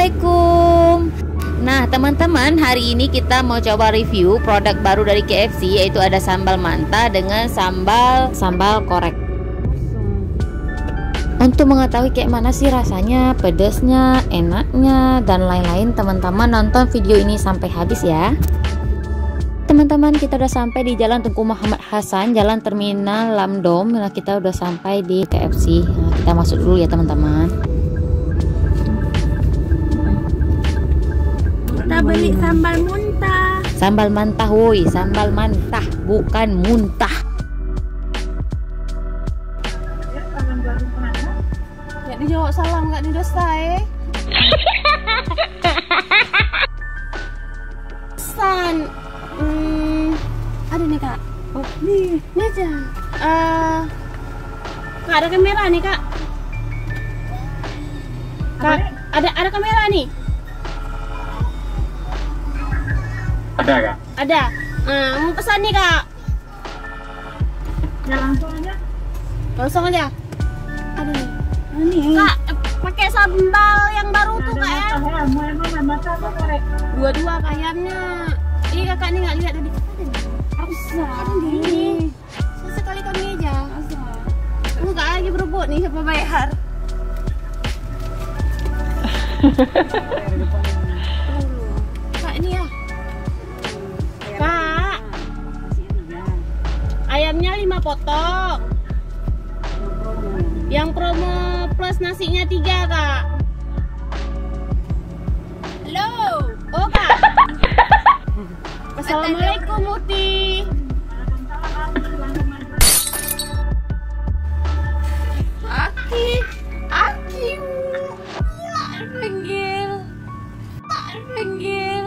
Assalamualaikum. Nah teman-teman, hari ini kita mau coba review produk baru dari KFC, yaitu ada sambal manta dengan sambal korek. Untuk mengetahui kayak mana sih rasanya, pedasnya, enaknya, dan lain-lain, teman-teman nonton video ini sampai habis ya. Teman-teman, kita udah sampai di Jalan Tunku Muhammad Hasan, Jalan Terminal Lamdom. Nah, kita udah sampai di KFC. Nah, kita masuk dulu ya teman-teman. Kita beli sambal muntah. Sambal mantah, woi, sambal mantah, bukan muntah. Ya dijawab salam nggak didosai. San, ada nih kak. Oh nih aja. Kak ada kamera nih kak. Kak ada kamera nih. Ada kak? Ada. Mau pesan nih kak. Ya langsung aja. Langsung aja. Ada nih. Nih. Kak, pakai sambal yang baru tuh kak ya. Dua-dua kak ayamnya. Ini kakak nih nggak lihat tadi. Ada nih. Sesekali kami aja. Kak lagi berebut nih siapa bayar. Kak ini ya. Kak, ayamnya 5 potong. Yang promo plus nasinya 3 kak. Halo. Oh kak. Assalamualaikum Muti. Aki panggil.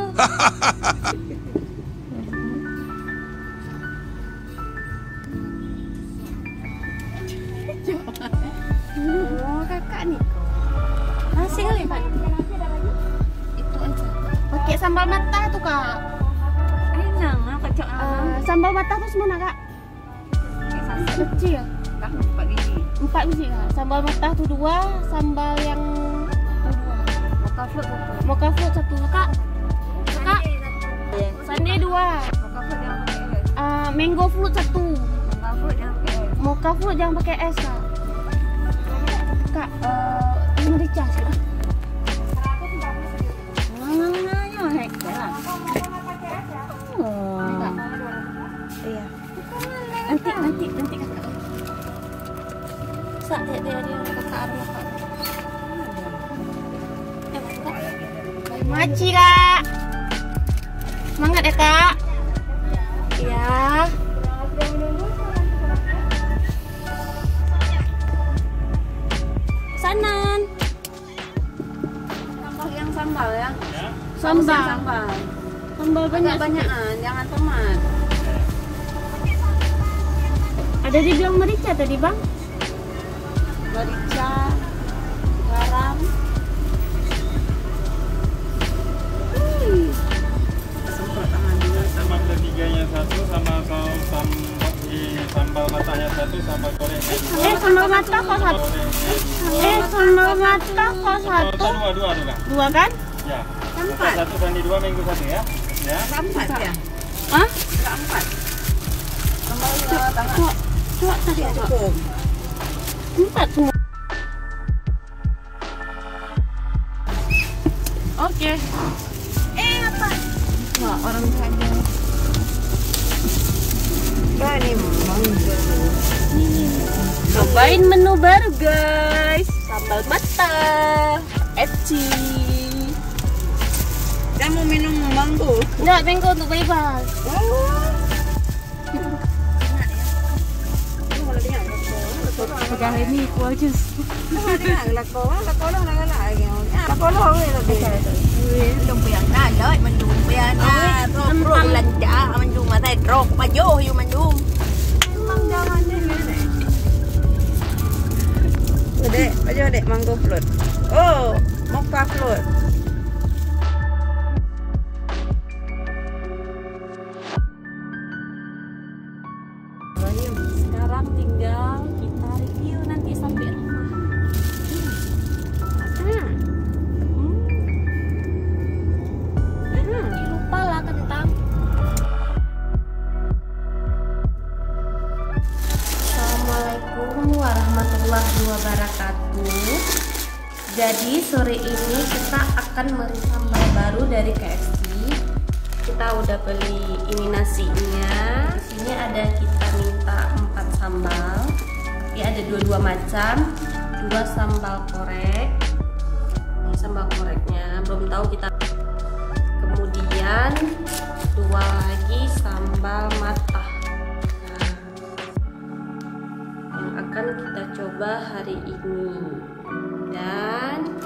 Oh kakak nih. Nasi kali pak. Itu aja. Pakai sambal mata tuh kak. Enak kacau. Sambal mata tuh semana kak? Kecil. 4 biji kak. Sambal mata tuh 2, sambal yang 2. Mocha fruit 1 kak. Kak. Sundae 2. Mango fruit 1. Mocha fruit jangan pakai es kak. Kak, ini merica sih. Iya. Nanti kakak. Sak dia kakak arah kak. Maci kak. Semangat ya kak. Iya. Sanan. Tambah yang sambal ya. Sambal banyak-banyakan, jangan tomat. Ada dibilang merica tadi bang? Merica, garam. Sambal ketiganya 1 sama sambal matanya 1, sambal gorengnya 2. Sambal mata kok 1. Sambal mata kok 1. 2 kan? Ya. 1 sandi 2, minggu 1 ya. Ya. 4 ya? Hah? 4. Sambal coba tadi ada. 4 semua. Oke. Apa? Wah, orang kaya. Ini cobain menu baru guys. Sambal mata FC. Kita mau minum mango? Enggak, mango untuk bebas. Pegang ini kuah jus. Là có nó lại là có nó dùng biển na lợi mình dùng biển na rồi lần trả mình dùng mà thay rột mà vô hiểu mình dùng mang jangan deh aja deh mango float. Oh mocha float. Sekarang tinggal kita review nanti sampai rumah. Jadi sore ini kita akan beli sambal baru dari KFC. Kita udah beli ini nasinya. Di sini ada kita minta 4 sambal. Ya ada dua macam, 2 sambal korek. Ini sambal koreknya, belum tahu kita. Kemudian 2 lagi sambal matah. Nah, yang akan kita coba hari ini. Dan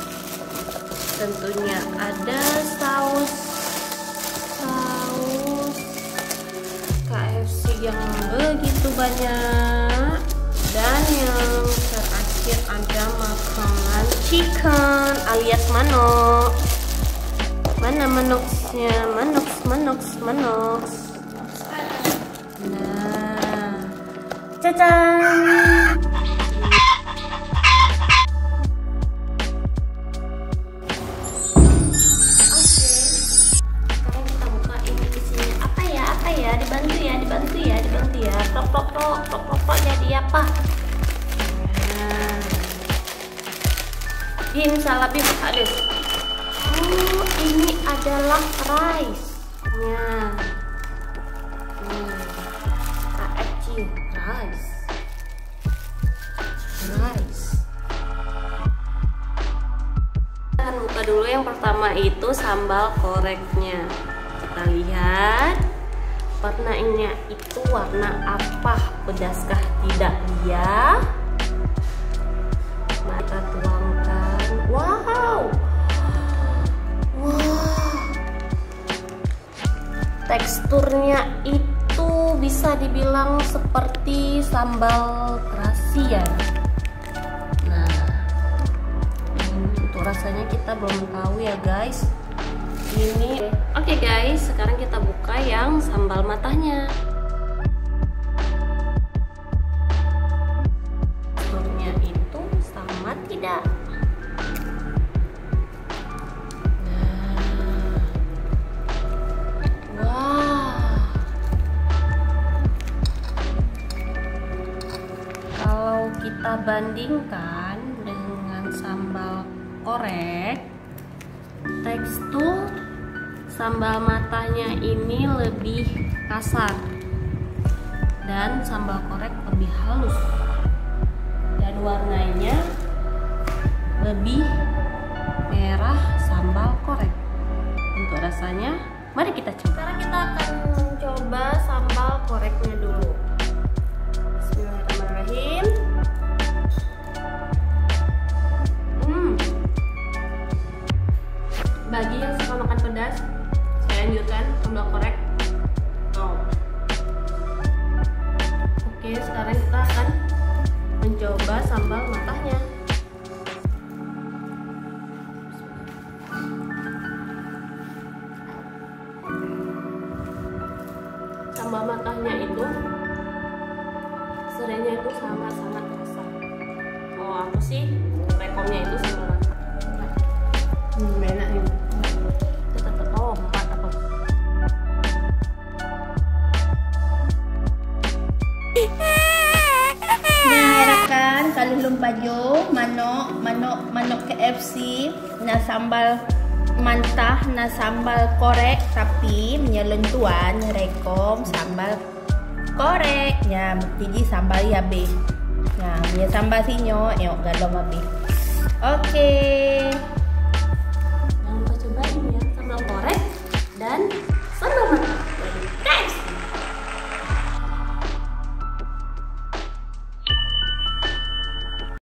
tentunya ada saus KFC yang begitu banyak, dan yang terakhir ada makanan chicken alias manok. Mana manoknya? Manok. Nah, cacan. Dibantu ya. Plok jadi apa? Nah. Bim, salah Bim. Aduh. Ini adalah rice-nya. KFC rice. Kita akan buka dulu yang pertama itu sambal koreknya. Kita lihat warnanya itu warna apa, pedaskah tidak dia? Mata tuangkan. Wow, teksturnya itu bisa dibilang seperti sambal terasi ya. Nah, untuk rasanya kita belum tahu ya guys. Ini oke guys, sekarang kita buka yang sambal matahnya. Teksturnya itu sama tidak? Nah, wah. Kalau kita bandingkan dengan sambal korek, tekstur sambal matahnya ini lebih kasar dan sambal korek lebih halus, dan warnanya lebih merah sambal korek. Untuk rasanya, mari kita coba. Sekarang kita akan mencoba sambal koreknya dulu. Bismillahirrahmanirrahim. Bagi yang suka makan pedas, saya anjurkan sambal korek. Oke, sekarang kita akan mencoba sambal matahnya. Sambal matahnya itu serenya itu sangat-sangat rasa. Kalau aku sih rekomnya itu sambal matah. Enak nih. Kalau lumpajo, manok KFC, na sambal mantah, na sambal korek, tapi menyelentuan rekom sambal koreknya, jadi sambal yabe. Nah, punya sambal sinyo, galom abe. Oke.